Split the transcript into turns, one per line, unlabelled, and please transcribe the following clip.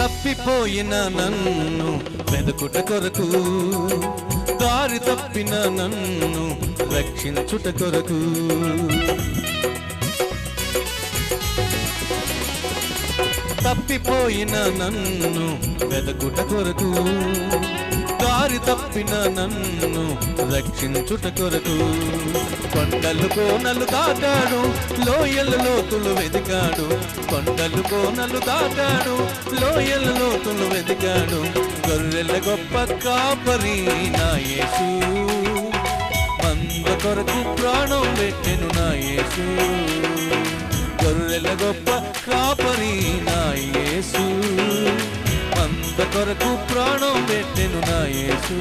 తప్పిపోయిన నన్ను వెదకుట కొరకు, దారి తప్పిన నన్ను రక్షించుట కొరకు, తప్పిపోయిన నన్ను వెదకుట కొరకు, దారి తప్పిన నన్ను రక్షించుట కొరకు, కొండలు కోనలు దాటాడు, లోయల లోతులు వెదికాడు, కొండలు కోనలు దాటాడు, లోయల లోతులు వెదికాడు, గొర్రెల గొప్ప కాపరి నా యేసు, మంద కొరకు ప్రాణం పెట్టెను నా యేసు, గొర్రెల గొప్ప కాపరి నా యేసు, మంద కొరకు ప్రాణం పెట్టెను నా యేసు.